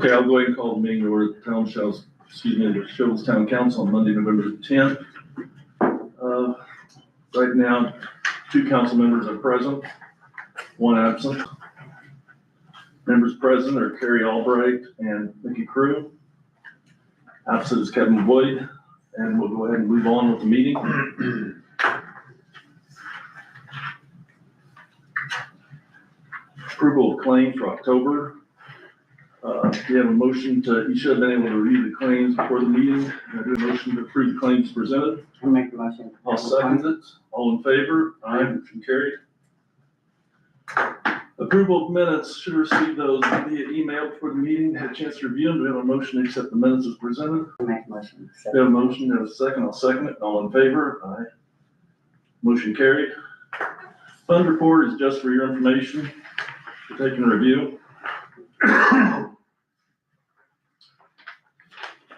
Okay, I'll go ahead and call the meeting to order. The Shoals Town Council on Monday, November the 10th. Right now, 2 council members are present, 1 absent. Members present are Carrie Albright and Mickey Crew. Absent is Kevin Boyd, and we'll go ahead and move on with the meeting. Approval of claims for October. We have a motion you should have been able to review the claims before the meeting. I do a motion to approve the claims presented. I'll make the motion. I'll second it. All in favor? Aye, motion carried. Approval of minutes, should receive those via email before the meeting. Had a chance to review them. Do we have a motion to accept the minutes as presented? I'll make the motion. We have a motion, and a second. I'll second it. All in favor? Aye. Motion carried. Fund report is just for your information, for taking a review.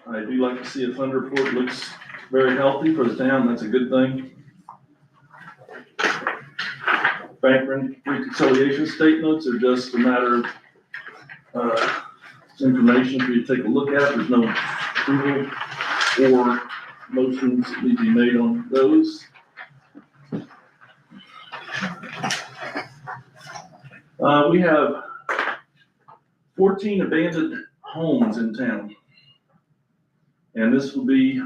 I do like to see a fund report. Looks very healthy for the town. That's a good thing. Bank reconciliation statements are just a matter of information for you to take a look at. There's no approval or motions that need to be made on those. We have 14 abandoned homes in town. And this will be,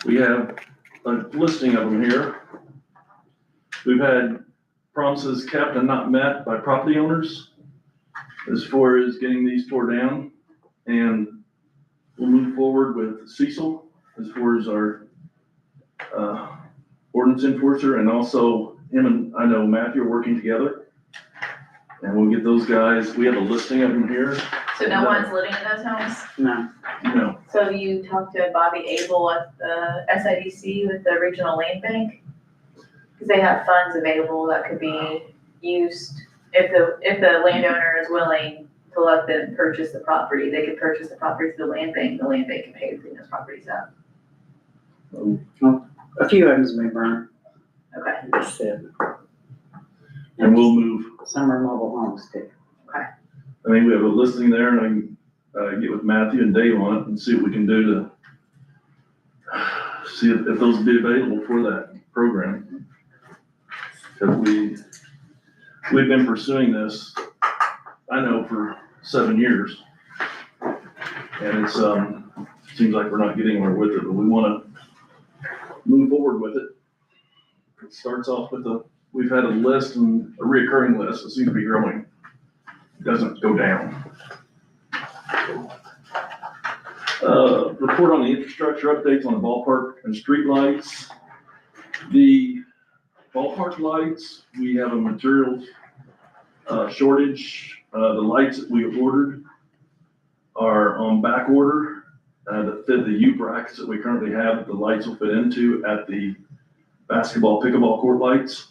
we have a listing of them here. We've had promises kept and not met by property owners as far as getting these tore down. And we'll move forward with Cecil as far as our ordinance enforcer, and also him and I know Matthew are working together. And we'll get those guys, we have a listing of them here. So no one's living in those homes? No. No. So you talked to Bobby Abel at the SIDC with the Regional Land Bank? Because they have funds available that could be used if the landowner is willing to let them purchase the property. They could purchase the property through the land bank. The land bank can pay to clean those properties up. A few of them's been burned. Okay. Just said. And we'll move. Some are mobile homes too. I mean, we have a listing there, and I can get with Matthew and Dave on it and see what we can do to see if those will be available for that program. Because we've been pursuing this, I know, for 7 years. And it's, seems like we're not getting anywhere with it, but we want to move forward with it. It starts off with we've had a list and a reoccurring list. It seems to be growing. It doesn't go down. Report on the infrastructure updates on the ballpark and street lights. The ballpark lights, we have a material shortage. The lights that we have ordered are on back order that fit the U brackets that we currently have that the lights will fit into at the basketball, pickleball court lights.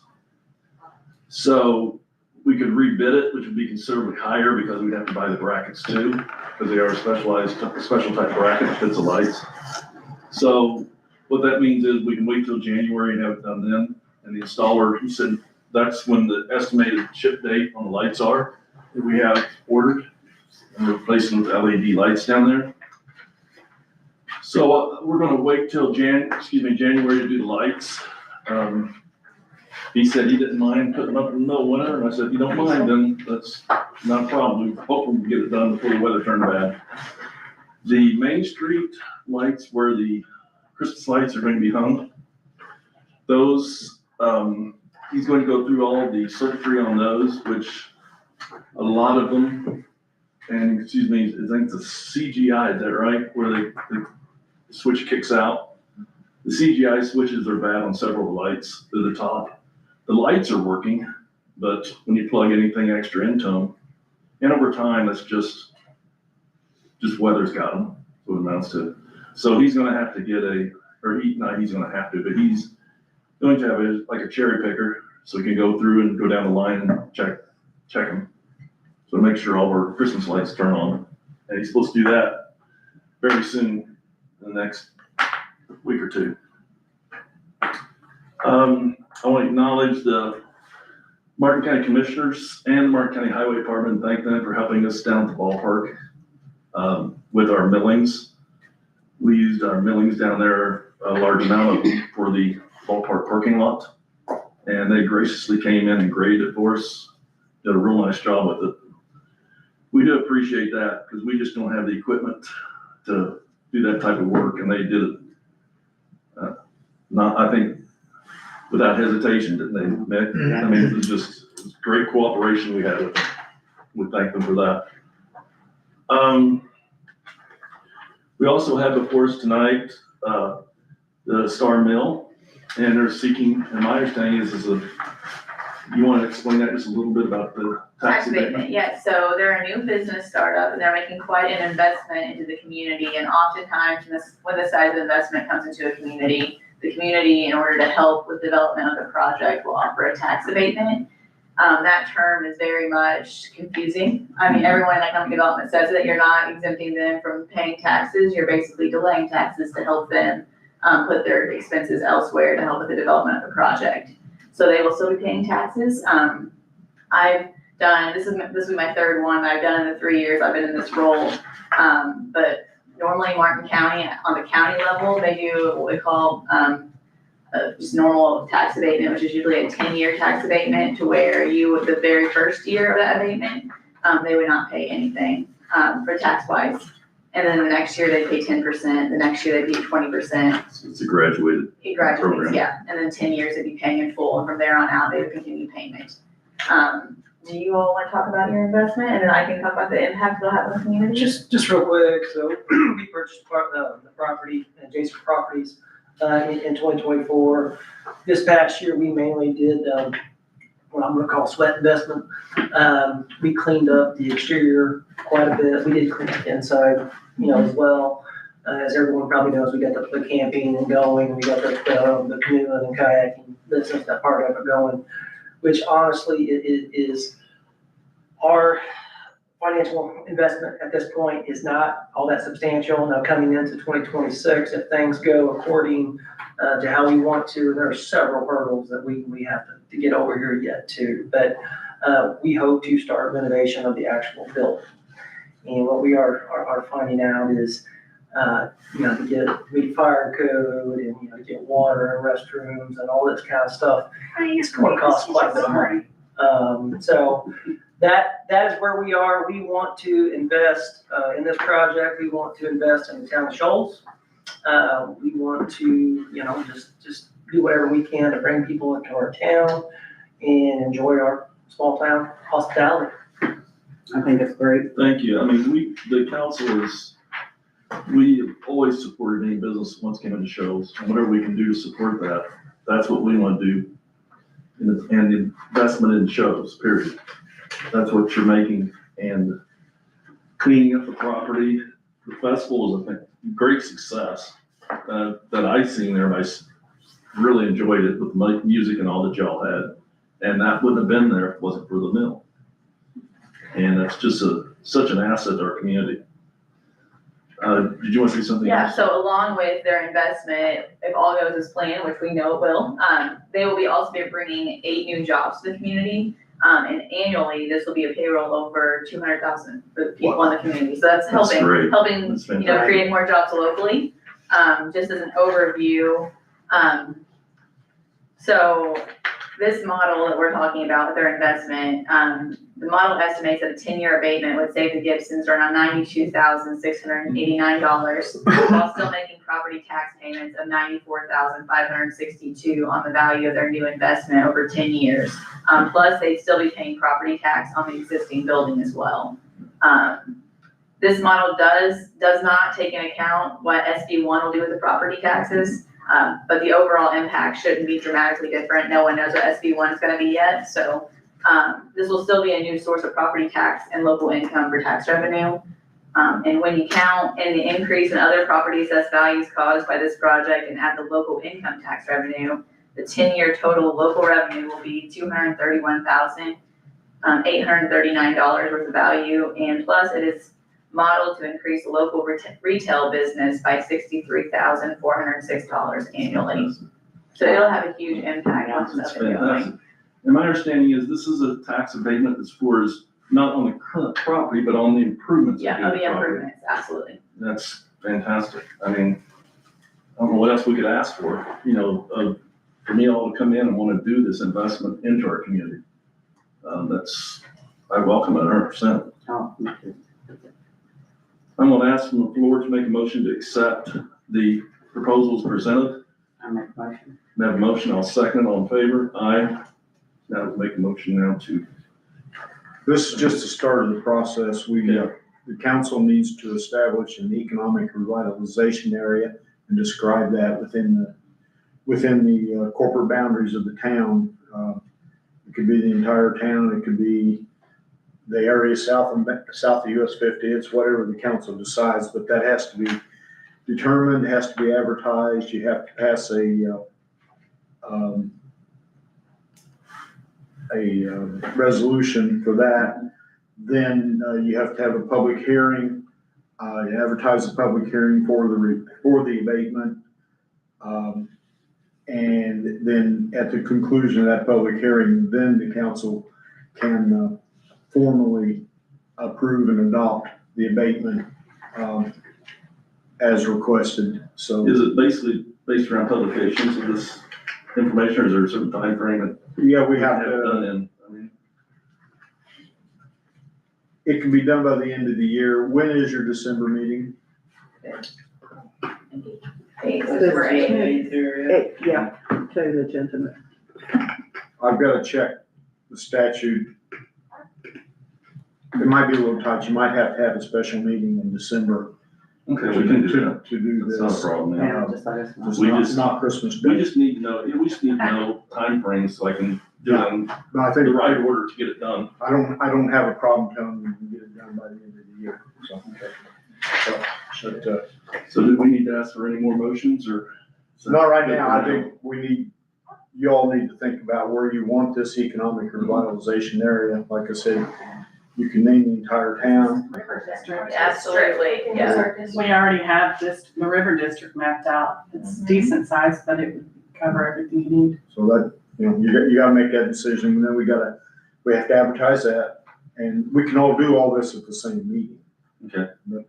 So we could rebid it, which would be considerably higher because we'd have to buy the brackets too, because they are a special type bracket that fits the lights. So what that means is we can wait till January and have it done then. And the installer, he said, that's when the estimated ship date on the lights are that we have ordered, and we're replacing with LED lights down there. So we're gonna wait till January to do the lights. He said he didn't mind putting them up in the middle of winter, and I said, if you don't mind, then that's not a problem. Hopefully we can get it done before the weather turns bad. The Main Street lights where the Christmas lights are going to be hung, those, he's going to go through all of the circuitry on those, which a lot of them, and excuse me, I think it's a CGI, is that right? Where the switch kicks out. The CGI switches are bad on several of the lights to the top. The lights are working, but when you plug anything extra into them, and over time, that's just weather's got them, what it amounts to. So he's gonna have to get he's gonna have to, but he's going to have like a cherry picker, so he can go through and go down the line and check them. So make sure all of our Christmas lights turn on. And he's supposed to do that very soon, in the next week or two. I want to acknowledge the Martin County Commissioners and the Martin County Highway Department and thank them for helping us down at the ballpark. with our millings. We used our millings down there, a large amount of them for the ballpark parking lot. And they graciously came in and graded it for us, did a real nice job with it. We do appreciate that because we just don't have the equipment to do that type of work, and they did it. I think, without hesitation, didn't they, Mick? I mean, it was great cooperation we had with them. We thank them for that. We also have before us tonight, the Star Mill, and they're seeking, and my understanding is you want to explain that just a little bit about the tax abatement? Yes, so they're a new business startup and they're making quite an investment into the community, and oftentimes when this size of investment comes into a community, the community, in order to help with development of the project, will offer a tax abatement. That term is very much confusing. I mean, everyone in economic development says that you're not exempting them from paying taxes, you're basically delaying taxes to help them put their expenses elsewhere to help with the development of the project. So they will still be paying taxes. I've done, this will be my third one I've done in the 3 years I've been in this role. But normally Martin County, on the county level, they do what we call just normal tax abatement, which is usually a 10-year tax abatement, to where you, with the very first year of that abatement, they would not pay anything for tax-wise. And then the next year they pay 10%, the next year they pay 20%. So it's a graduated It graduates, program. yeah, and then 10 years they'd be paying in full, and from there on out, they would continue payment. Do you all want to talk about your investment, and then I can talk about the impact it'll have on the community? Just real quick, so we purchased the property, adjacent properties, in 2024. This past year, we mainly did, what I'm gonna call sweat investment. We cleaned up the exterior quite a bit. We did clean up the inside, as well. As everyone probably knows, we got the camping and going, we got the canoeing and kayaking business, that part of it going, which honestly is our financial investment at this point is not all that substantial. Now, coming into 2026, if things go according to how we want to, there are several hurdles that we have to get over here yet too. But we hope to start renovation of the actual building. And what we are finding out is, to meet fire code and, to get water and restrooms and all this kind of stuff, it's going to cost quite a bit of money. So that is where we are. We want to invest in this project. We want to invest in the town of Shoals. We want to, just do whatever we can to bring people into our town and enjoy our small town hospitality. I think it's great. Thank you. I mean, the council we have always supported any business once came into shows, and whatever we can do to support that, that's what we want to do. And the investment in shows, period. That's what you're making, and cleaning up the property. The festival is, I think, great success that I've seen there. I really enjoyed it with the music and all that y'all had, and that wouldn't have been there if it wasn't for the mill. And that's just such an asset to our community. Did you want to say something else? Yeah, so along with their investment, if all goes as planned, which we know it will, they will also be bringing 8 new jobs to the community. And annually, this will be a payroll over 200,000 for the people in the community. So that's helping, That's fantastic. create more jobs locally. Just as an overview. So this model that we're talking about with their investment, the model estimates that a 10-year abatement would save the Gibsons around $92,689 while still making property tax payments of $94,562 on the value of their new investment over 10 years. Plus, they'd still be paying property tax on the existing building as well. This model does not take into account what SB 1 will do with the property taxes. But the overall impact shouldn't be dramatically different. No one knows what SB 1 is going to be yet. So this will still be a new source of property tax and local income for tax revenue. And when you count in the increase in other property assessed values caused by this project and add the local income tax revenue, the 10-year total local revenue will be $231,839 worth of value. And plus it is modeled to increase the local retail business by $63,406 annually. So it'll have a huge impact on It's stuff that you're fantastic. doing. And my understanding is this is a tax abatement that's for not on the current property, but on the improvements. Yeah, to of the property. improvements, absolutely. That's fantastic. I mean, I don't know what else we could ask for, you know, for me all to come in and want to do this investment into our community. I welcome it 100%. Oh, me too. I'm going to ask from the floor to make a motion to accept the proposals presented. I make a motion. We have a motion, I'll second, all in favor? Aye. Now we'll make a motion now to, This is just the start of the process. The council needs to establish an economic revitalization area and describe that within the corporate boundaries of the town. It could be the entire town, it could be the area south of US 50, it's whatever the council decides, but that has to be determined, has to be advertised, you have to pass a resolution for that. Then you have to have a public hearing, you advertise a public hearing for the abatement. And then at the conclusion of that public hearing, then the council can formally approve and adopt the abatement as requested. So, is it basically based around publications of this information, or is there a certain time frame that yeah, we we have have it to, done in? I mean, it can be done by the end of the year. When is your December meeting? December 8th. Yeah, to the gentleman. I've got to check the statute. It might be a little tight. You might have to have a special meeting in December okay, we can do that. to do That's not a this. problem, yeah. Yeah, just let us know. Just We not, just- not Christmas We Day. just need to know, we just need to know timeframes so I can do it in But I think the right order to get it done. I don't have a problem telling you we can get it done by the end of the year, so. But, So do we need to ask for any more motions, or? not right now, I think you all need to think about where you want this economic revitalization area. Like I said, you can name the entire town. Absolutely, yeah. We already have the river district mapped out. It's decent size, but it would cover everything you need. So that, you gotta make that decision, and then we have to advertise that, and we can all do all this at the same meeting. Okay. But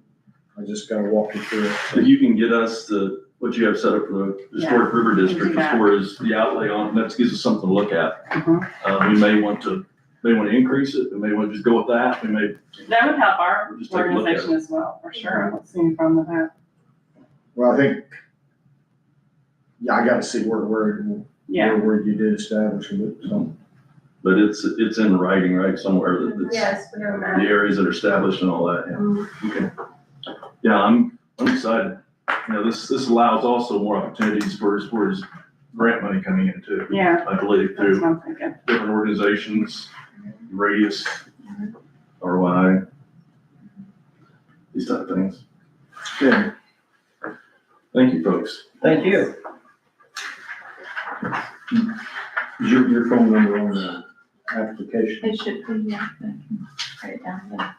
I just gotta walk you through it. If you can get us what you have set up for the historic river do district that. as far as the outlay on, that gives us something to look at. Mhm. We may want to increase it, we may want to just go with that, we may, That would help our Just take a look at it. organization as well, for sure. I don't see any problem with that. Well, I think, I gotta see where you did establish it, so. but it's in writing, right, somewhere that it's Yes, we know the that. areas that are established and all that, yeah. Okay. Yeah, I'm excited. This allows also more opportunities for his grant money coming in too. Yeah, I believe that's through what I'm thinking. different organizations, Radius, ROI, these type of things. Yeah. Thank you, folks. Thank you. Is your phone number on the application, It should be, yeah, I can write it down, yeah.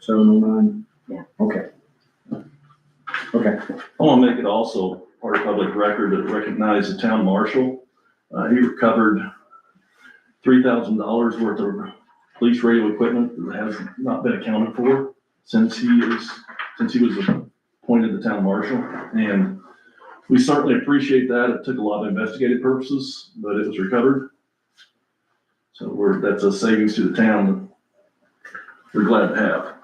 709? Yeah. Okay. Okay. I want to make it also part of public record to recognize the town marshal. He recovered $3,000 worth of police radio equipment that has not been accounted for since he was appointed the town marshal. And we certainly appreciate that. It took a lot of investigative purposes, but it was recovered. So that's a savings to the town that we're glad to have.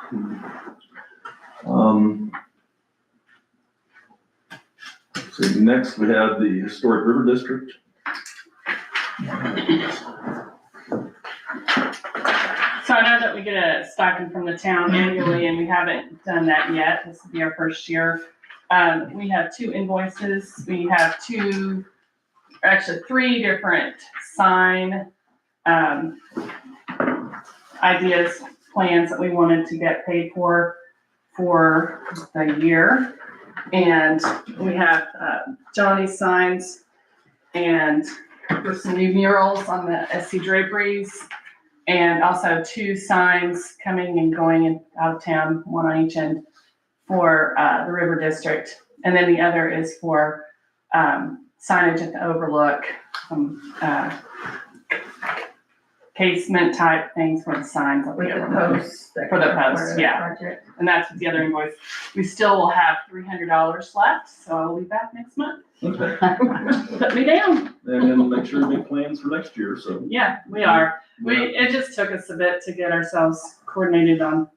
So next we have the Historic River District. So I know that we get a stipend from the town annually, and we haven't done that yet. This will be our first year. We have 2 invoices. We have three different sign ideas, plans that we wanted to get paid for the year. And we have Johnny's signs, and there's some new murals on the SC draperies, and also 2 signs coming and going out of town, one on each end for the River District. And then the other is for signage at the Overlook, casement type things for the signs that we With the ever. posts. that For the are part posts, of that yeah. project. And that's what the other invoice. We still will have $300 left, so I'll be back next month. Okay, Put me down. and then make sure we make plans for next year, so. Yeah, we are. It just took us a bit to get ourselves coordinated on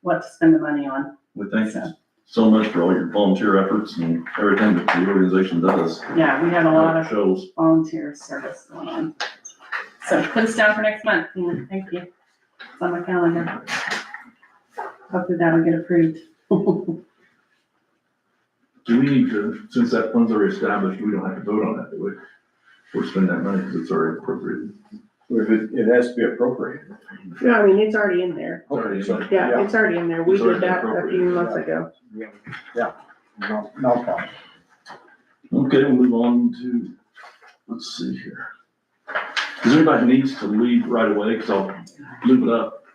what to spend the money on. We thank you so much for all your volunteer efforts and everything that the organization does. Yeah, we had a lot of Shows. volunteer service going on. So put us down for next month. Thank you. It's on my calendar. Hopefully that'll get approved. Do we need to, since that fund's already established, we don't have to vote on that, do we? Or spend that money because it's already appropriated. It has to be appropriated. No, I mean, it's already in there. Already in there. Yeah, it's already in there. We It's already did that a few appropriated, months ago. Yeah, no problem. Okay, we'll move on to, let's see here. Does anybody needs to leave right away? Because I'll move it up.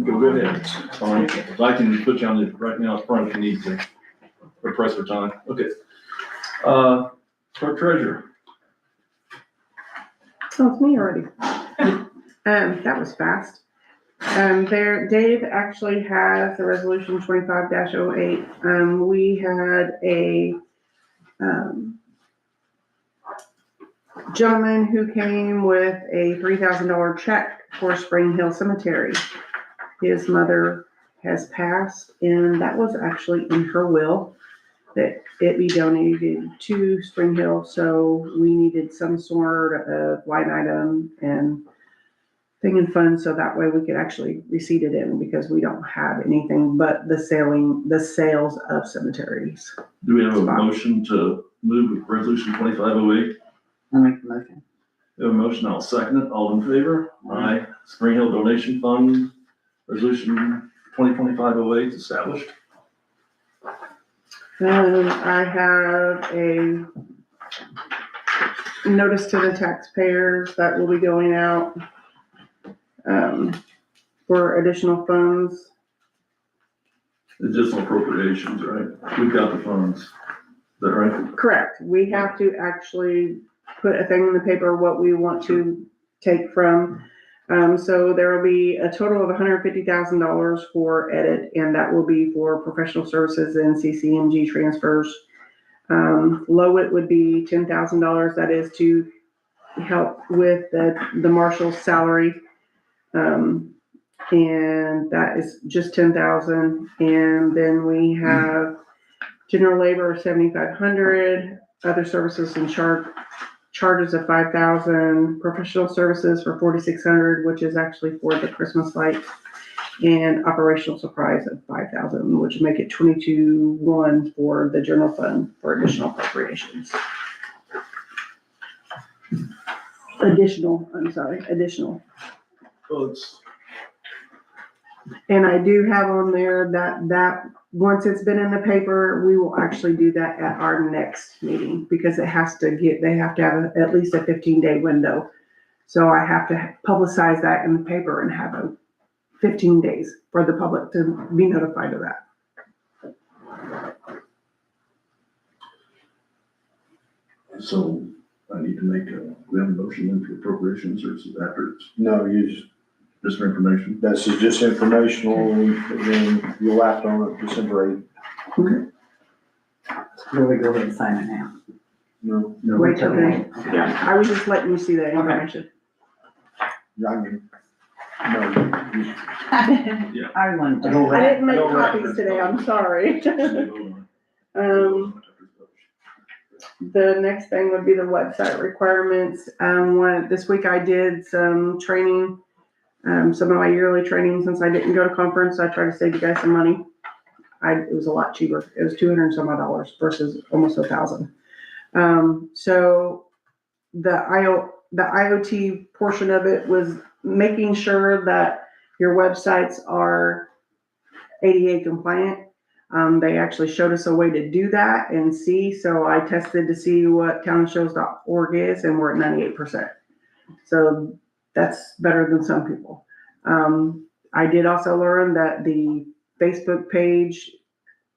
Go ahead. It's fine. I can put you on the, right now, up front if you need to. Or press for time. Okay. Clerk treasurer. Oh, it's me already. That was fast. Dave actually has the resolution 25-08. We had a, gentleman who came with a $3,000 check for Spring Hill Cemetery. His mother has passed, and that was actually in her will, that it be donated to Spring Hill, so we needed some sort of line item and thing in fund, so that way we could actually receipt it in, because we don't have anything but the sales of cemeteries. Do we have a motion to move with resolution 2508? I'll make the motion. We have a motion, I'll second it. All in favor? Aye. Spring Hill Donation Fund, resolution 2025-08 established. I have a notice to the taxpayers that will be going out for additional funds. Additional appropriations, right? We've got the funds. Is that right? Correct. We have to actually put a thing in the paper what we want to take from. So there will be a total of $150,000 for edit, and that will be for professional services and CCMG transfers. Lowit would be $10,000. That is to help with the marshal's salary. And that is just $10,000. And then we have general labor of $7,500, other services and charges of $5,000, professional services for $4,600, which is actually for the Christmas lights, and operational supplies of $5,000, which would make it $22,100 for the general fund for additional appropriations. Additional. Well, it's, And I do have on there that once it's been in the paper, we will actually do that at our next meeting, because they have to have at least a 15-day window. So I have to publicize that in the paper and have a 15 days for the public to be notified of that. so I need to make we have a motion into appropriations, or is it after it's No, just for information? this is just informational, and then you'll act on it December 8th. Will we go ahead and sign it now? No, Wait till then. Okay. Yeah, I was just letting you see that information. I mean, no, I wanted to. don't I didn't make don't copies today, I'm sorry. The next thing would be the website requirements. This week I did some training, some of my yearly training. Since I didn't go to conference, I tried to save you guys some money. It was a lot cheaper. It was $200 and some odd versus almost $1,000. So the IoT portion of it was making sure that your websites are ADA compliant. They actually showed us a way to do that and see. So I tested to see what townshows.org is, and we're at 98%. So that's better than some people. I did also learn that the Facebook page,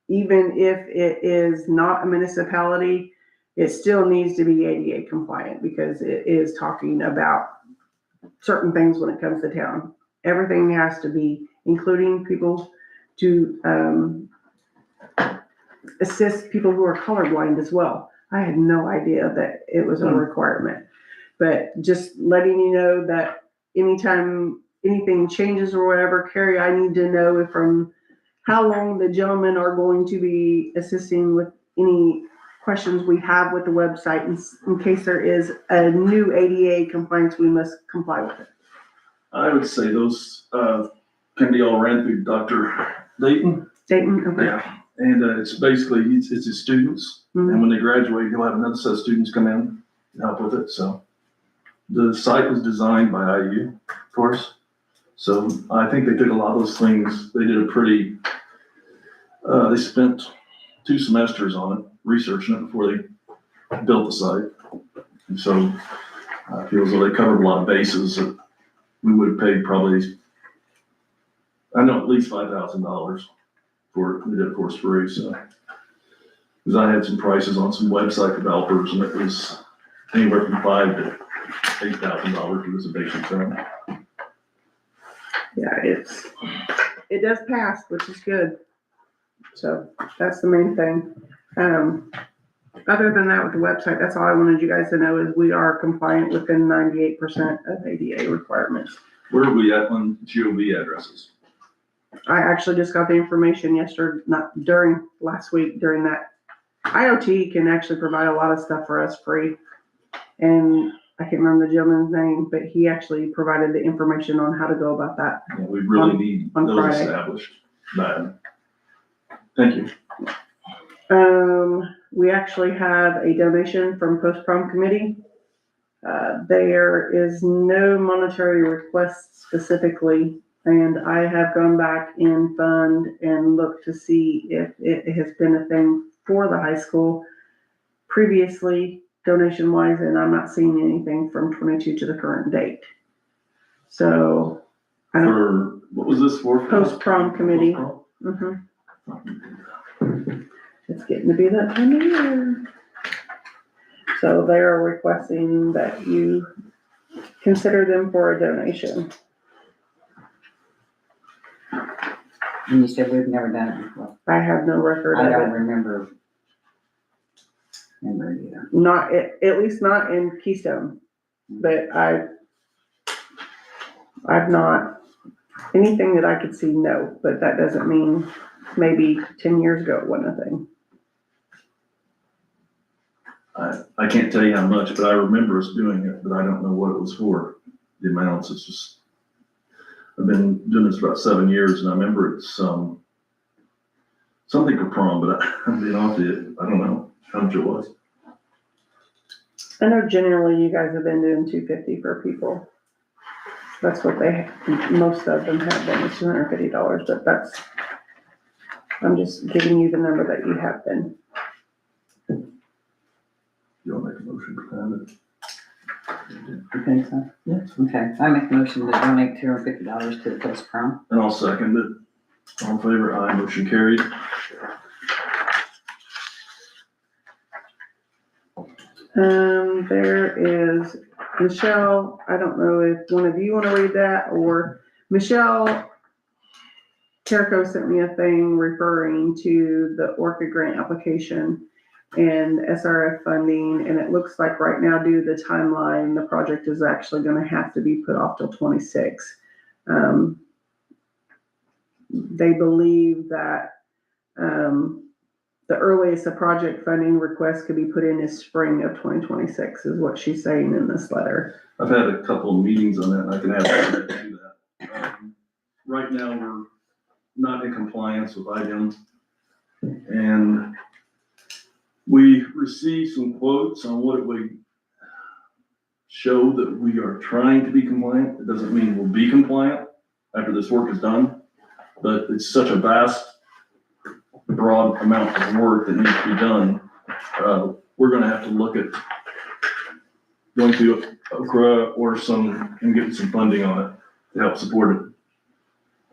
even if it is not a municipality, it still needs to be ADA compliant, because it is talking about certain things when it comes to town. Everything has to be, including people to, assist people who are colorblind as well. I had no idea that it was a requirement. But just letting you know that anytime anything changes or whatever, Carrie, I need to know from how long the gentlemen are going to be assisting with any questions we have with the website in case there is a new ADA compliance, we must comply with it. I would say those, can be all ran through Dr. Dayton. Dayton, okay. Yeah. And, it's basically, it's his students. Mhm. And when they graduate, he'll have another set of students come in and help with it, so. The site was designed by IU, of course. So I think they took a lot of those things, they did a pretty, they spent 2 semesters on it, researching it before they built the site. And so I feel as though they covered a lot of bases that we would have paid probably, I know at least $5,000 for it. We did it for free, so. Cause I had some prices on some website developers and it was anywhere from $5,000 to $8,000 for this basic thing. Yeah, it does pass, which is good. So that's the main thing. Other than that, with the website, that's all I wanted you guys to know is we are compliant within 98% of ADA requirements. Where are we at on GOV addresses? I actually just got the information yesterday, not during last week, during that. IoT can actually provide a lot of stuff for us free. And I can't remember the gentleman's name, but he actually provided the information on how to go about that. Yeah, we really need on those Friday. established. Bad. Thank you. We actually have a donation from post-prom committee. There is no monetary request specifically, and I have gone back in fund and looked to see if it has been a thing for the high school previously, donation wise, and I'm not seeing anything from 22 to the current date. So, I don't, For, what was this for? Post-prom committee. Post-prom? It's getting to be that time of year. So they are requesting that you consider them for a donation. And you said we've never done it before. I have no record I of don't it. remember either. Not, at least not in Keystone, but I've not, anything that I could see, no, but that doesn't mean maybe 10 years ago it wasn't a thing. I can't tell you how much, but I remember us doing it, but I don't know what it was for. The amounts, it's just, I've been doing this for about 7 years and I remember it's, something for prom, but I'm being honest with you, I don't know how much it was. I know generally you guys have been doing $250 for people. That's what most of them have been, it's $250, but that's, I'm just giving you the number that you have been. You want to make a motion for that? You think so? Yes. Okay, I make a motion to donate $250 to the post prom. And I'll second it. All in favor, aye, motion carried. There is Michelle, I don't know if one of you want to read that, or Michelle Carrico sent me a thing referring to the Orca grant application and SRF funding, and it looks like right now, due to the timeline, the project is actually gonna have to be put off till 26. They believe that, the earliest a project funding request could be put in is spring of 2026, is what she's saying in this letter. I've had a couple of meetings on that and I can have to do that. Right now, we're not in compliance with IDEM. And we received some quotes on what it would show that we are trying to be compliant. It doesn't mean we'll be compliant after this work is done, but it's such a vast, broad amount of work that needs to be done. We're gonna have to look at going through Okra or and getting some funding on it to help support it.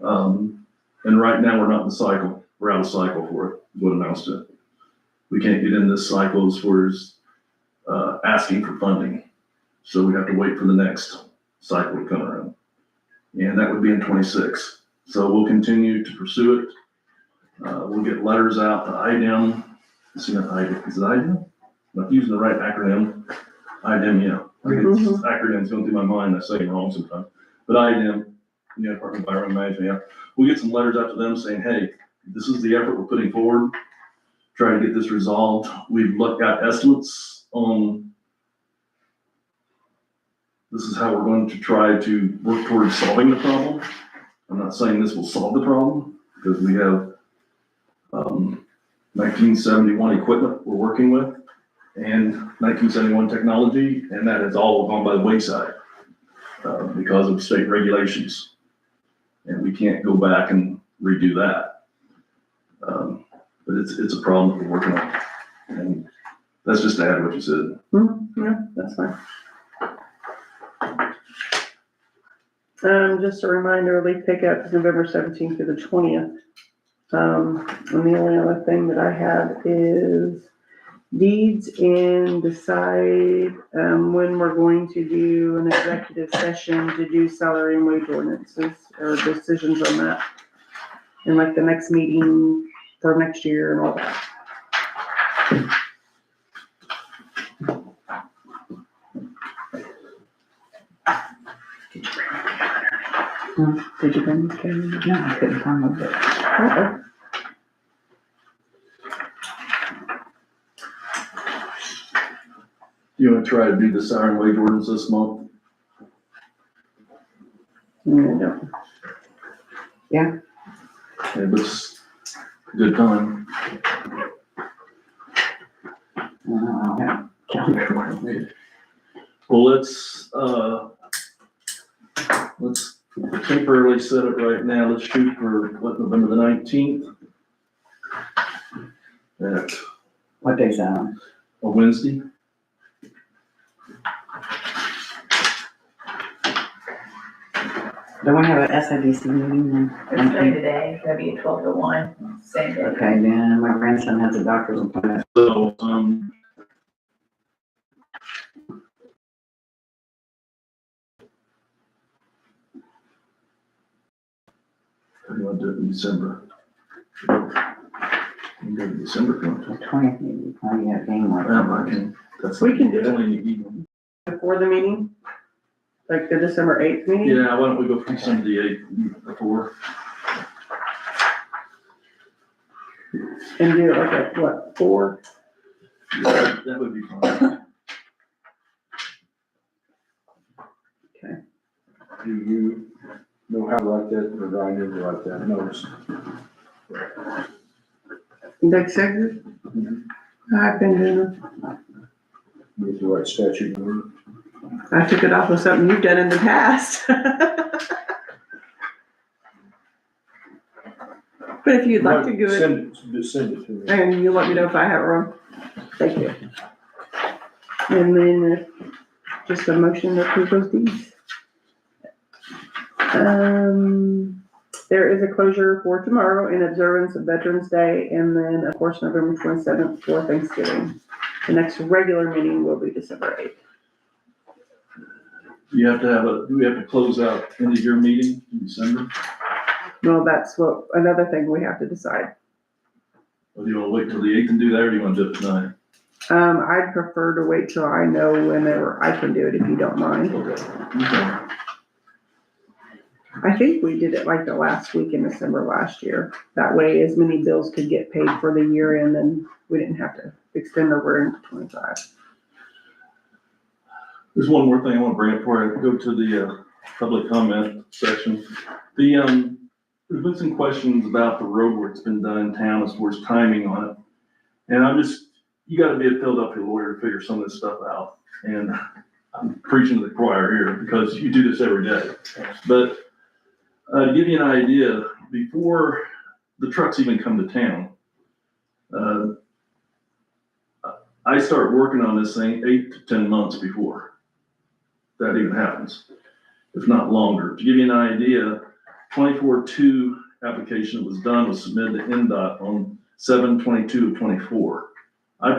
And right now, we're not in the cycle. We're out of cycle for it, is what it amounts to. We can't get in this cycle as far as asking for funding. So we have to wait for the next cycle would come around. And that would be in 26. So we'll continue to pursue it. We'll get letters out to IDEM. Is it IDEM? I'm not using the right acronym. IDEM, yeah. I think it's acronyms going through my mind. I say it wrong sometimes. But IDEM, Department of Environmental Management, yeah. We'll get some letters out to them saying, hey, this is the effort we're putting forward. Try to get this resolved. We've got estimates on this is how we're going to try to work towards solving the problem. I'm not saying this will solve the problem because we have 1971 equipment we're working with and 1971 technology, and that has all gone by the wayside because of state regulations. And we can't go back and redo that. But it's a problem that we're working on. And that's just to add what you said. Yeah, that's fine. Just a reminder, leaf pickup is November 17th through the 20th. And the only other thing that I have is deeds and decide, when we're going to do an executive session to do salary and wage ordinances or decisions on that. And like the next meeting for next year and all that. Did you bring the calendar? No, I couldn't find it. Uh-oh. You want to try to do the salary and wage ordinance this month? No. Yeah, but it's a good time. I don't have a calendar with me. Well, let's temporarily set it right now. Let's shoot for November the 19th. At What day's that on? a Wednesday. Don't we have an SIDC meeting then? There's no today, that'd be 12 to 1, same day. Okay, then my grandson has a doctor's appointment. So, how do you want to do it in December? You can go to December, if you want to. The 20th, maybe, probably have game like I can, that's. We can do it. only in the evening. Before the meeting? Like the December 8th meeting? Yeah, why don't we go for December the 8th before? And do it like at what, 4? Yeah, that would be fine. Do you know how to write that, or do I need to write that notice? Deck secretary? I've been doing it. With the right statute number? I took it off of something you've done in the past. But if you'd like to do it, Send it to me. and you let me know if I have it wrong. Thank you. And then just a motion to approve those deeds. There is a closure for tomorrow in observance of Veterans Day, and then of course November 27th for Thanksgiving. The next regular meeting will be December 8th. You have to do we have to close out end of year meeting in December? Well, that's another thing we have to decide. Or do you want to wait till the 8th and do that, or do you want to do it tonight? I'd prefer to wait till I know whenever I can do it, if you don't mind. Okay. I think we did it like the last week in December last year. That way, as many bills could get paid for the year, and then we didn't have to extend over into 25. There's one more thing I want to bring up before I go to the public comment section. There's been some questions about the road work that's been done in town as far as timing on it. And you gotta be a Philadelphia lawyer to figure some of this stuff out. And I'm preaching to the choir here because you do this every day. But to give you an idea, before the trucks even come to town, I start working on this thing 8 to 10 months before that even happens, if not longer. To give you an idea, 24-2 application that was done was submitted to NDOT on 7/22/24. I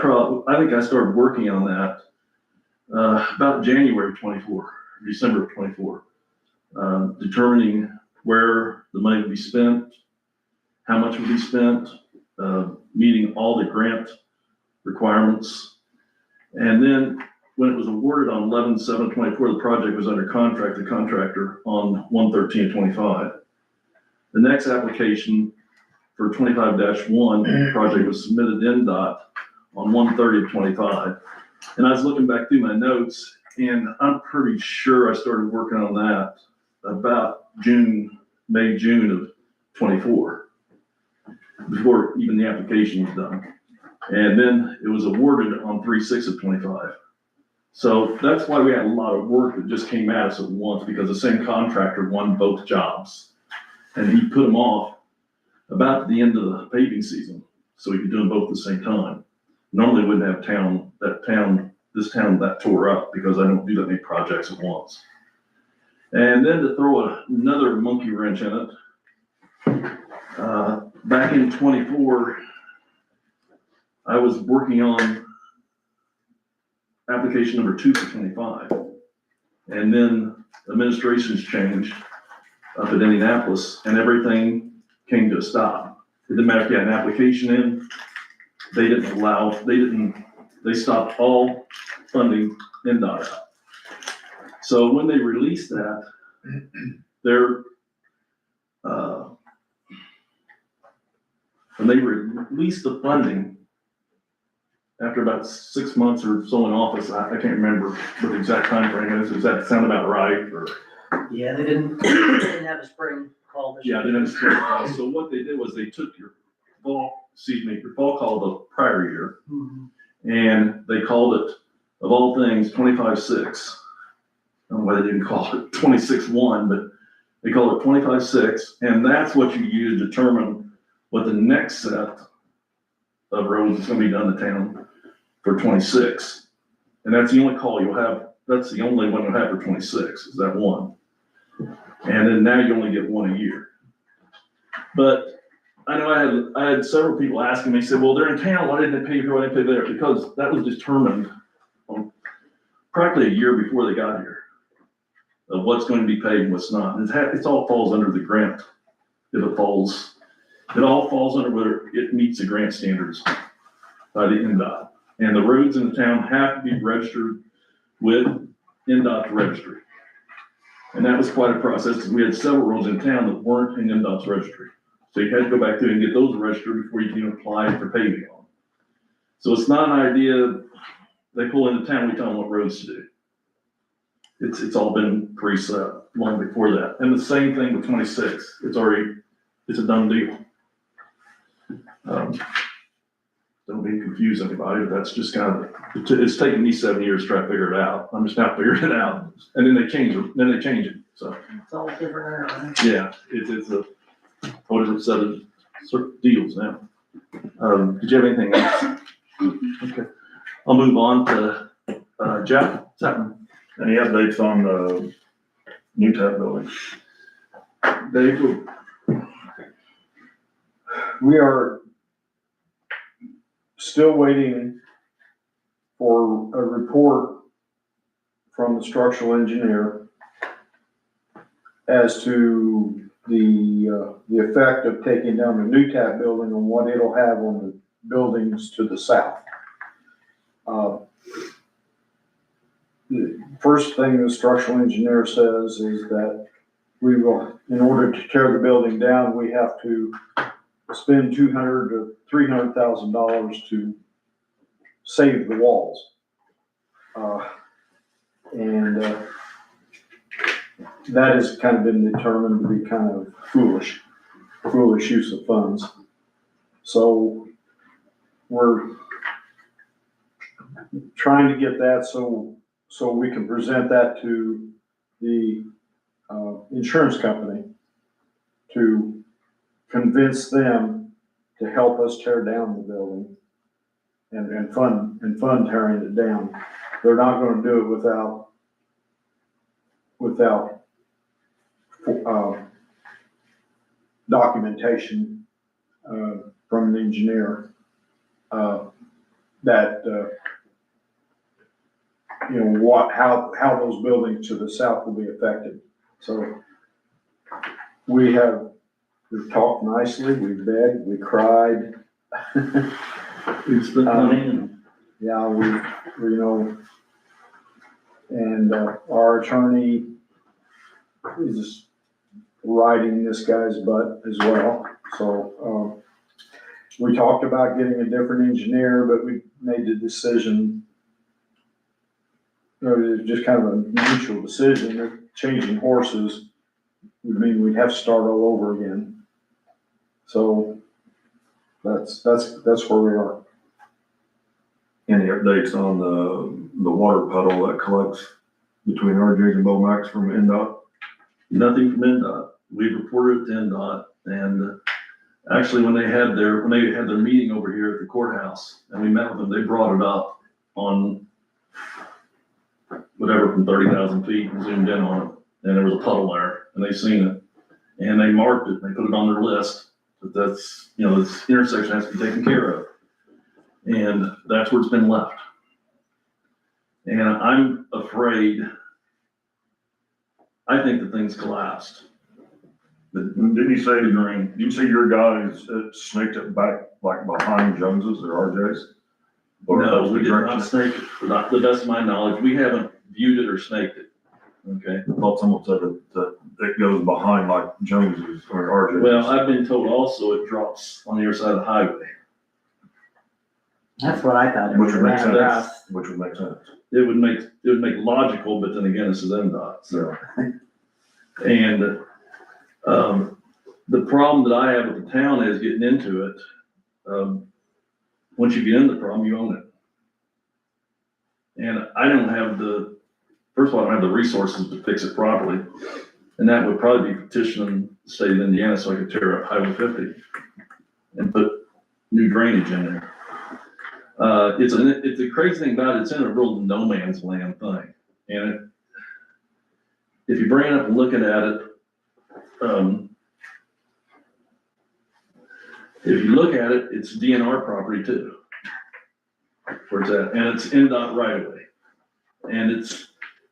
think I started working on that about January 24. December of '24. Determining where the money would be spent, how much would be spent, meeting all the grant requirements. And then when it was awarded on 11/7/24, the project was under contract, the contractor on 1/13/25. The next application for 25-1 project was submitted to NDOT on 1/30/25. And I was looking back through my notes, and I'm pretty sure I started working on that about May, June of '24, before even the application was done. And then it was awarded on 3/6/25. So that's why we had a lot of work that just came at us at once, because the same contractor won both jobs. And he put them off about the end of the paving season, so we could do them both at the same time. Normally we wouldn't have this town that tore up, because I don't do that many projects at once. And then to throw another monkey wrench in it, back in '24, I was working on application number 2 for '25. And then administrations changed up at Indianapolis, and everything came to a stop. It didn't matter if you had an application in, they stopped all funding NDOT out. So when they released that, when they released the funding, after about 6 months or so in office, I can't remember what the exact time frame is. Does that sound about right? Or Yeah, they didn't have a spring call this year. yeah, they didn't start. So what they did was they took your fall call the prior year, Mhm. and they called it, of all things, 25-6. I don't know why they didn't call it 26-1, but they called it 25-6, and that's what you use to determine what the next set of roads is gonna be done in town for 26. And that's the only call you'll have, that's the only one you'll have for 26, is that one. And then now you only get one a year. But I know I had several people asking me, said, well, they're in town, why didn't they pay here, why didn't they pay there? Because that was determined practically a year before they got here, of what's going to be paid and what's not. And it all falls under the grant. It all falls under whether it meets the grant standards by the NDOT. And the roads in the town have to be registered with NDOT registry. And that was quite a process, because we had several roads in town that weren't in NDOT's registry. So you had to go back through and get those registered before you can even apply for paving on. So it's not an idea, they pull into town, we tell them what roads to do. It's all been preset long before that. And the same thing with 26, it's a done deal. Don't be confused anybody, but that's just kind of, it's taken me 7 years to try to figure it out. I'm just now figuring it out. And then they change it, so, It's all different now. yeah, it's a whole different set of sort of deals now. Did you have anything else? Okay, I'll move on to, Jeff, what's happening? Any updates on the new tap building? Dave, We are still waiting for a report from the structural engineer as to the effect of taking down the new tap building and what it'll have on the buildings to the south. The first thing the structural engineer says is that we will, in order to tear the building down, we have to spend $200,000 to $300,000 to save the walls. That has kind of been determined to be kind of foolish use of funds. So we're trying to get that so we can present that to the insurance company to convince them to help us tear down the building and fund tearing it down. They're not gonna do it without documentation from the engineer that you know, how those buildings to the south will be affected. So we've talked nicely, we've begged, we cried. We've spent money and Yeah, we, you know, and our attorney is riding this guy's butt as well. So, we talked about getting a different engineer, but we made the decision, it was just kind of a mutual decision that changing horses would mean we'd have to start all over again. So that's where we are. Any updates on the water puddle that collects between RJ's and Bomax from NDOT? nothing from NDOT. We reported it to NDOT, and actually, when they had their meeting over here at the courthouse, and we met with them, they brought it up on whatever from 30,000 feet and zoomed in on it, and there was a puddle there, and they seen it, and they marked it, they put it on their list, that that's, you know, this intersection has to be taken care of. And that's where it's been left. And I'm afraid, I think the thing's collapsed. Didn't you say, The drain. did you say your guys snaked it back like behind Jones's or RJ's? Or No, we did not direction? snake it, not to the best of my knowledge, we haven't viewed it or snaked it, okay? I thought someone said that it goes behind like Jones's or RJ's. Well, I've been told also it drops on the other side of the highway. That's what I thought. It Which was would make ran sense. across. Which would make sense. It would make logical, but then again, this is NDOT, so. And, the problem that I have with the town is getting into it. Once you get in the problem, you own it. And I don't have first of all, I don't have the resources to fix it properly. And that would probably be petitioning the state of Indiana so I could tear up Highway 50 and put new drainage in there. It's the crazy thing about it, it's in a real no man's land thing. And if you bring it up and looking at it, if you look at it, it's DNR property too. Where it's at, and it's NDOT right away. And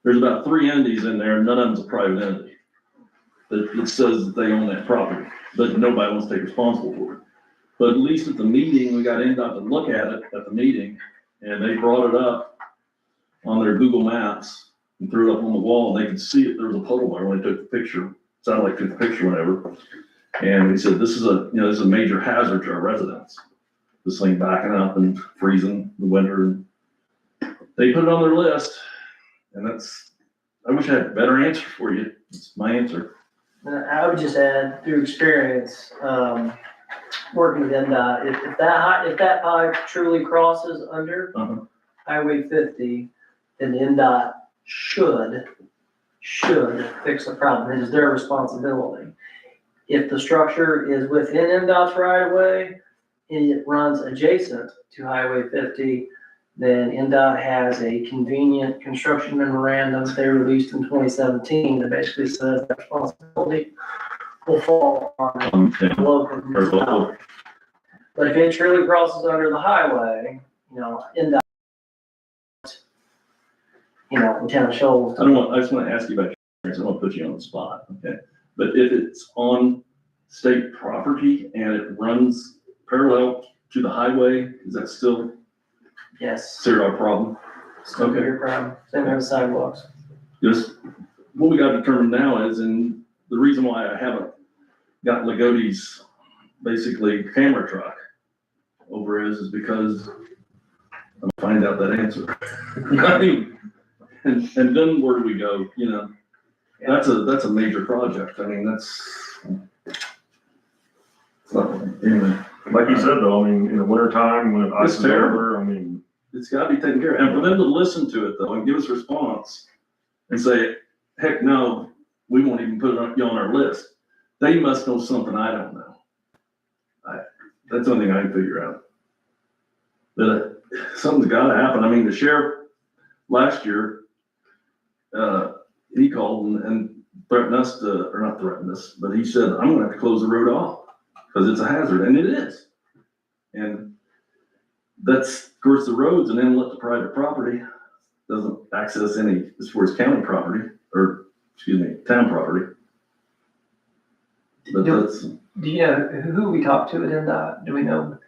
there's about 3 entities in there, none of them's a private entity. That says that they own that property, but nobody wants to take responsible for it. But at least at the meeting, we got NDOT to look at it at the meeting, and they brought it up on their Google Maps and threw it up on the wall, and they could see it, there was a puddle there when they took the picture, satellite took the picture, whatever. And we said, this is a major hazard to our residents. This thing backing up and freezing in the winter. They put it on their list, and I wish I had a better answer for you. It's my answer. And I would just add, through experience, working with NDOT, if that pipe truly crosses under Uh-huh. Highway 50, then NDOT should fix the problem. It is their responsibility. If the structure is within NDOT's right of way and it runs adjacent to Highway 50, then NDOT has a convenient construction memorandum they released in 2017 that basically says that responsibility will fall on the local municipality. But if it truly crosses under the highway, NDOT, Lieutenant Scholes. I just want to ask you about your experience. I don't want to put you on the spot, okay? But if it's on state property and it runs parallel to the highway, is that still Yes. zero problem? Still be your problem. Same with sidewalks. Just, what we got determined now is, and the reason why I haven't got Lagoti's basically camera truck over is because I'm gonna find out that answer. I mean, and then where do we go, That's a major project. I mean, anyway. Like you said though, I mean, in the winter time when ice It's is terrible. over, I mean, It's gotta be taken care of. And for them to listen to it though and give us a response and say, heck no, we won't even put it on our list. They must know something I don't know. That's the only thing I can figure out. But something's gotta happen. I mean, the sheriff last year, he called and threatened us or not threatened us, but he said, I'm gonna have to close the road off because it's a hazard, and it is. And that's, of course, the road's an inlet to private property. doesn't access any, as far as county property, or, excuse me, town property. But that's, Do you know who we talked to at NDOT? Do we know?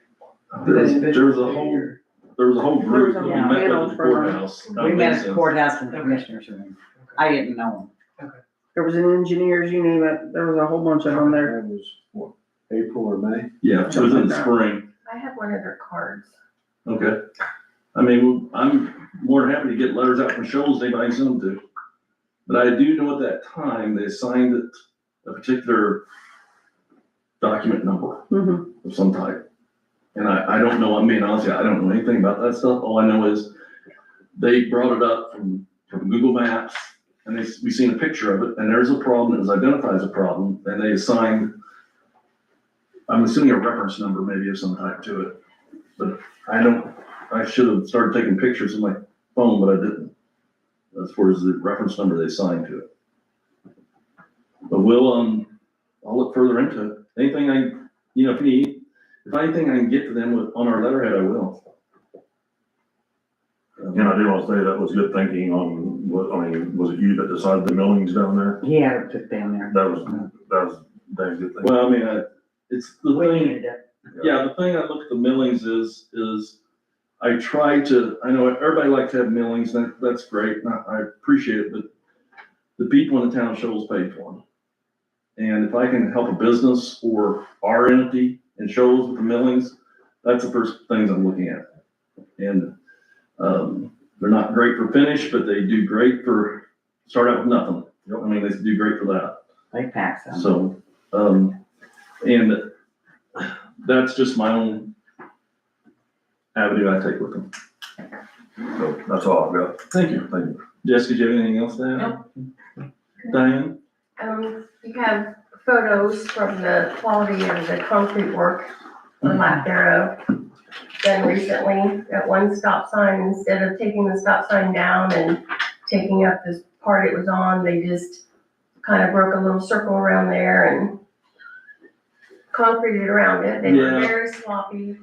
there's a whole group that we There was a met panel with at the from- courthouse. We met at the courthouse in the commissioner's room. I didn't know There was an engineers, you name it, there was a whole bunch of them there. That was, what, April or May? Yeah, it was in the spring. I have one of their cards. Okay. I mean, I'm more than happy to get letters out from Shoals, anybody can send them to. But I do know at that time, they assigned it a particular document number Mhm. of some type. And I don't know, I mean, honestly, I don't know anything about that stuff. All I know is they brought it up from Google Maps, and we seen a picture of it, and there's a problem, it identifies a problem, and they assigned, I'm assuming a reference number maybe of some type to it. But I should have started taking pictures of my phone, but I didn't. As far as the reference number they assigned to it. But I'll look further into it. Anything if anything I can get to them on our letterhead, I will. And I do want to say that was good thinking on was it you that decided the millings down there? him. He had it took down there. That was damn good thinking. Well, I mean, it's the We thing, needed it. yeah, the thing I look at the millings is I know everybody likes to have millings, that's great, and I appreciate it, but the people in the town of Shoals paid for them. And if I can help a business or our entity in Shoals with the millings, that's the first things I'm looking at. And, they're not great for finish, but they do great for, start out with nothing. I mean, they do great for that. They packed some. So, and that's just my own avenue I take with them. So that's all I've got. Thank you. Thank you. Jessica, do you have anything else to add? Diane? You have photos from the quality of the concrete work on Lap Arrow done recently at one stop sign. Instead of taking the stop sign down and taking up this part it was on, they just kind of broke a little circle around there and concreted around it. They were Yeah. very sloppy.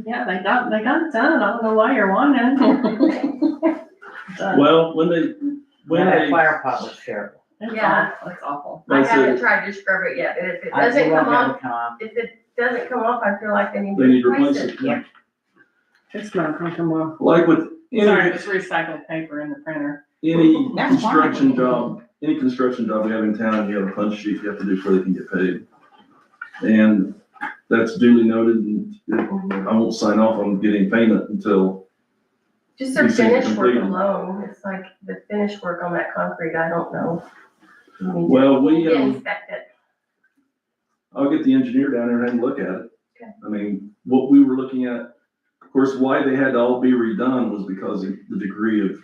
Yeah, they got it done. I don't know why you're whining. Done. Well, when That they, fire pot was terrible. It's Yeah. awful. It's awful. I That's haven't it. tried to scrub it yet, but if it I doesn't won't come have off, it come off. I feel like they need they to need to replace replace it. it. Yeah. It's not gonna come off. Like with Sorry, it's recycled paper in the printer. any That's fine. any construction job we have in town, you have a punch sheet you have to do before they can get paid. And that's duly noted, and I won't sign off on getting payment until, Just their You see it finish work completed. alone, it's like the finish work on that concrete, I don't know. You need to- well, you need to inspect it. I'll get the engineer down there and have a look at it. Okay. I mean, what we were looking at, of course, why they had to all be redone was because of the degree of,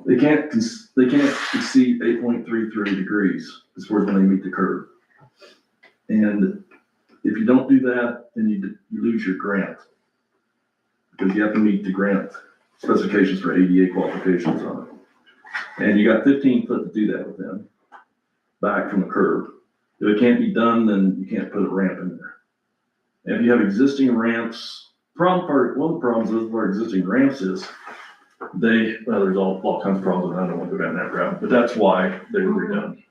they can't exceed 8.33 degrees as far as when they meet the curve. And if you don't do that, then you lose your grant. Because you have to meet the grant specifications for ADA qualifications on it. And you got 15 foot to do that with them, back from the curb. If it can't be done, then you can't put a ramp in there. And if you have existing ramps, one of the problems with our existing ramps is there's all kinds of problems, and I don't want to go down that route, but that's why they were redone.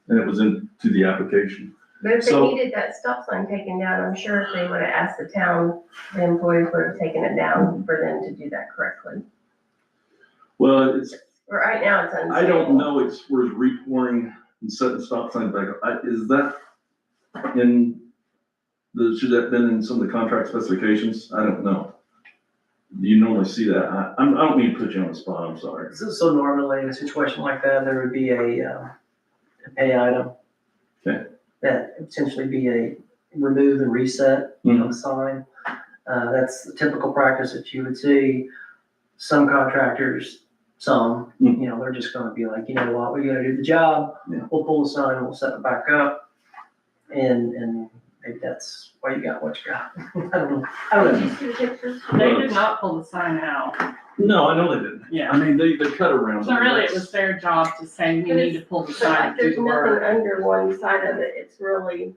And it was into the application. But if they So- needed that stop sign taken down, I'm sure if they would have asked the town, the employees would have taken it down for them to do that correctly. Well, But right now, it's unstable. I don't know, we're repouring and setting stop signs back up. Is that should that have been in some of the contract specifications? I don't know. Do you normally see that? I don't mean to put you on the spot, I'm sorry. So normally in a situation like that, there would be a pay item. Okay. That would essentially be a remove and reset of the sign. That's the typical practice that you would see. Some contractors, they're just gonna be like, you know what, we gotta do the job. Yeah. We'll pull the sign, we'll set it back up. And maybe that's why you got what you got. I don't know. Did you see the pictures? They did not pull the sign out. No, I know they didn't. Yeah. I mean, they cut around. So really, it was their job to say, we need to pull the But sign like, and do there's the nothing work. under one side of it, it's really,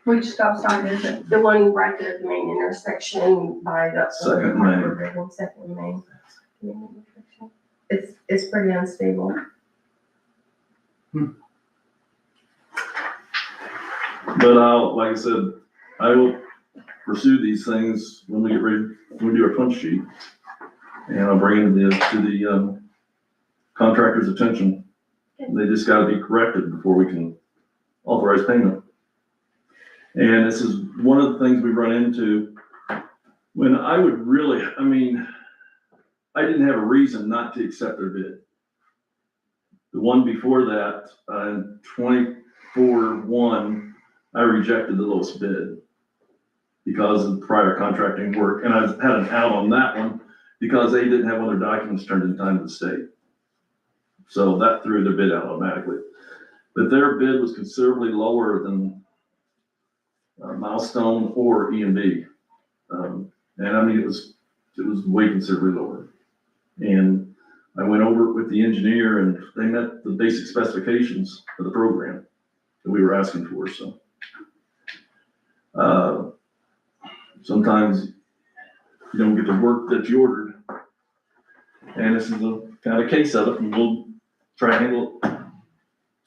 Which stop sign is it? The one right there at the main intersection by the. Second Main. Second Main. It's pretty unstable. But like I said, I will pursue these things when we get ready, when we do our punch sheet. And I'll bring it to the contractor's attention. They just gotta be corrected before we can authorize payment. And this is one of the things we run into when I would really, I mean, I didn't have a reason not to accept their bid. The one before that, 24-1, I rejected the lowest bid because of prior contracting work. And I had an out on that one because they didn't have all their documents turned in time to the state. So that threw their bid out automatically. But their bid was considerably lower than Milestone or E&B. And I mean, it was way considerably lower. And I went over it with the engineer and they met the basic specifications of the program that we were asking for, so. Sometimes you don't get the work that you ordered. And this is a kind of case of it, and we'll try to handle it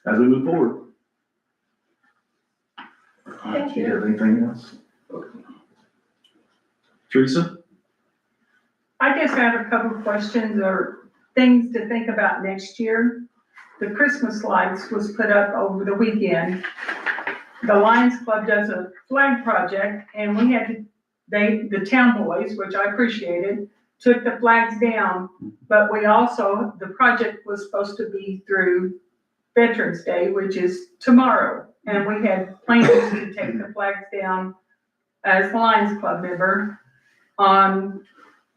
as we move forward. Thank Do you. you have anything else? Teresa? I just have a couple of questions or things to think about next year. The Christmas lights was put up over the weekend. The Lions Club does a flag project and we had to, the town boys, which I appreciated, took the flags down. But we also, the project was supposed to be through Veterans Day, which is tomorrow. And we had plans to take the flags down as the Lions Club member on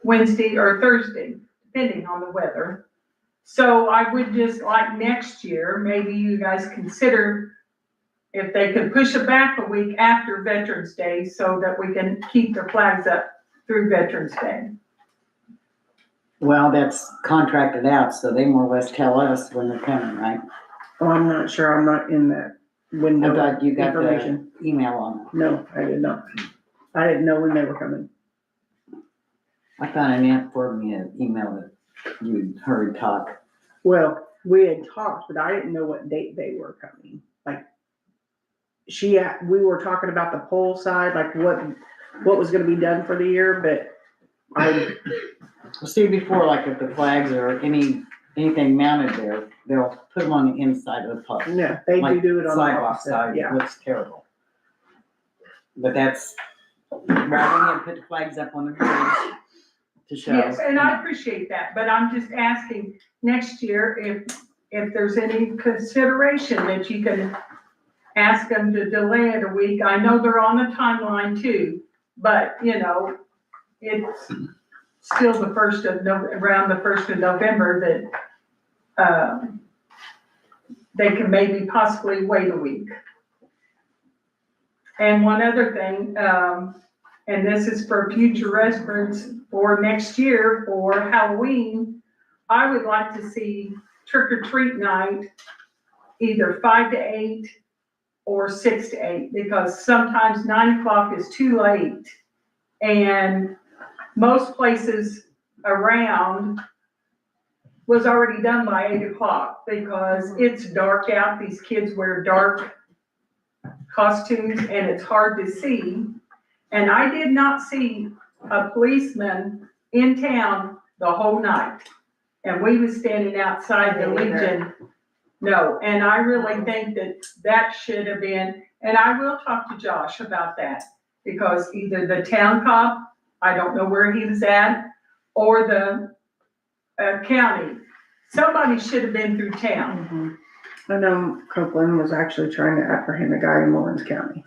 Wednesday or Thursday, depending on the weather. So I would just like next year, maybe you guys consider if they could push it back a week after Veterans Day so that we can keep the flags up through Veterans Day. Well, that's contracted out, so they more or less tell us when they're coming, right? Well, I'm not sure, I'm not in that I window thought you got the information. email on it. No, I did not. I didn't know when they were coming. I thought Annette forwarded me an email that you'd heard talk. Well, we had talked, but I didn't know what date they were coming. Like, we were talking about the pole side, like what was gonna be done for the year, but Well, see, before, like if the flags or anything mounted there, they'll put them on the inside of the post. no, they Like do it on the sidewalk opposite, side, it yeah. looks terrible. But that's, rather than put the flags up on the bridge to show. Yes, and I appreciate that, but I'm just asking next year if there's any consideration that you can ask them to delay it a week. I know they're on a timeline too, but you know, it's still around the 1st of November that, they can maybe possibly wait a week. And one other thing, and this is for future reference for next year for Halloween, I would like to see trick or treat night, either 5 to 8 or 6 to 8, because sometimes 9 o'clock is too late. And most places around was already done by 8 o'clock because it's dark out. These kids wear dark costumes and it's hard to see. And I did not see a policeman in town the whole night. And we was standing outside the Legion. No, and I really think that should have been, and I will talk to Josh about that, because either the town cop, I don't know where he was at, or the county, somebody should have been through town. I know Copeland was actually trying to apprehend a guy in Lawrence County.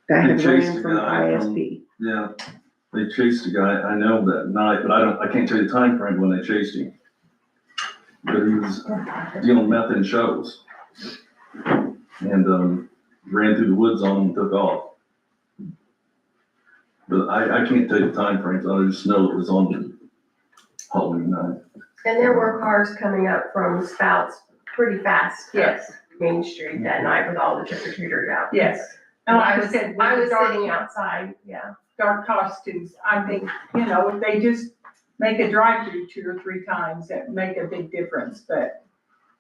That had They chased ran a from guy from- ISP. Yeah, they chased a guy, I know that night, but I can't tell you the time frame when they chased him. But he was dealing meth in shows. And, ran through the woods on him and took off. But I can't tell you the time frames. I just know it was on Halloween night. And there were cars coming up from Spouts pretty fast. Yes. Main Street that night with all the trick or treaters out. Yes. And like I said, I was dark- sitting outside, yeah. dark costumes, I think, you know, if they just make a drive-through 2 or 3 times, that make a big difference, but,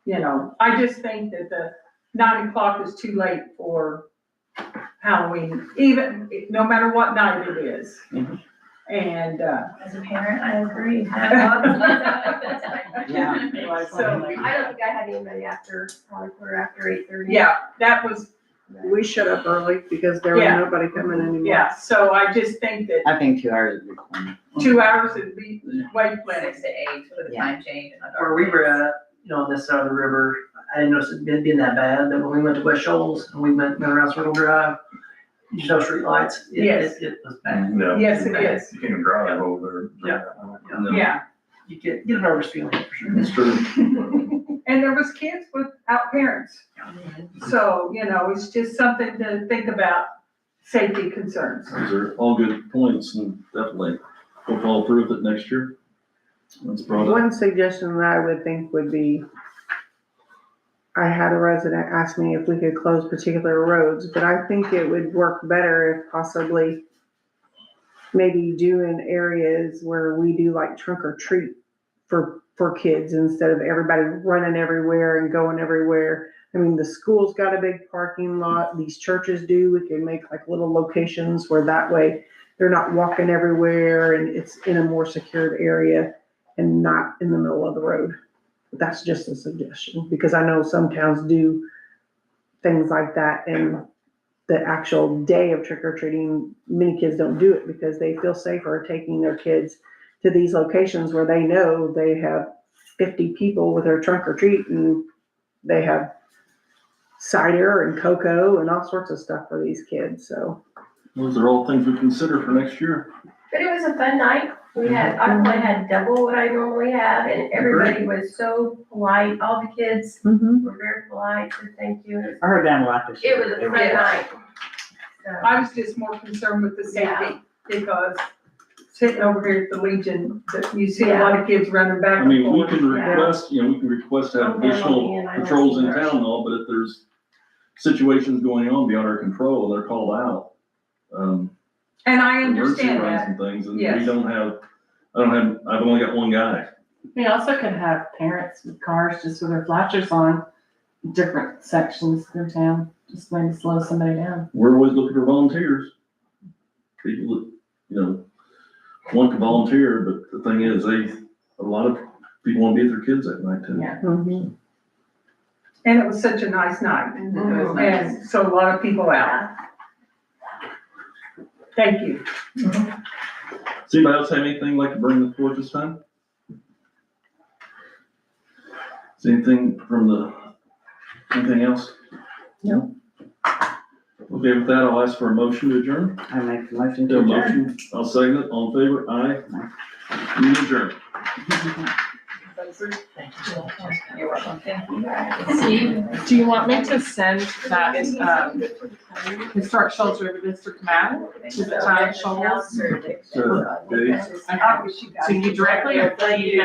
you know, I just think that the 9 o'clock is too late for Halloween, even, no matter what night it is. Mhm. And, As a parent, I agree. Yeah. So, I don't think I had anybody after, probably quarter after 8:30. yeah, that was, We shut up early because there was Yeah. nobody coming anymore. yeah, so I just think that I think 2 hours would be fine. 2 hours would be way plenty. 6 to 8 for the Yeah. time change. and the Where we were at, you know, on this side of the river, I didn't notice it being that bad, but when we went to West Shoals and we went around Circle Drive, you know, street lights, Yes. it was bad. Yeah. Yes, it is, You can't drive over there. No, yeah. You get a nervous feeling for sure. It's true. And there was kids without parents. So, you know, it's just something to think about, safety concerns. Those are all good points and definitely we'll follow through with it next year. That's brought up. One suggestion that I would think would be, I had a resident ask me if we could close particular roads, but I think it would work better if possibly maybe do in areas where we do like trunk or treat for kids instead of everybody running everywhere and going everywhere. I mean, the school's got a big parking lot, these churches do, we can make like little locations where that way they're not walking everywhere and it's in a more secured area and not in the middle of the road. That's just a suggestion, because I know some towns do things like that, and the actual day of trick or treating, many kids don't do it because they feel safer taking their kids to these locations where they know they have 50 people with their trunk or treat, and they have cider and cocoa and all sorts of stuff for these kids, so. Those are all things we consider for next year. But it was a fun night. I probably had double what I normally have, and everybody was so polite. All the kids were very polite, said thank you. I heard that a lot this year. It was a fun night. So, I was just more concerned with the safety, because sitting over here at the Legion, that you see a lot of kids running back I and mean, we forth. can request, you know, we can request to have Okay, additional and I will patrols in see town and all, but if there's situations going on beyond our control, they're called out. And I Emergency understand runs that. and things, and we Yes. I've only got one guy. We also could have parents with cars just with their flashers on different sections of town, just maybe slow somebody down. We're always looking for volunteers. People that, you know, want to volunteer, but the thing is, a lot of people want to be with their kids at night too. Yeah. And it was such a nice night, Mhm. and so a lot of people out. Thank you. Does anybody else have anything like to bring to the floor this time? Is anything anything else? No. Okay, with that, I'll ask for a motion to adjourn. I make the motion Do to a adjourn. motion, I'll second it, all in favor, aye. Meeting adjourned. You're welcome. Thank you. Steve? Do you want me to send that, historic shelter of District map to the town of Shoals? So, Dave? To you directly, or do you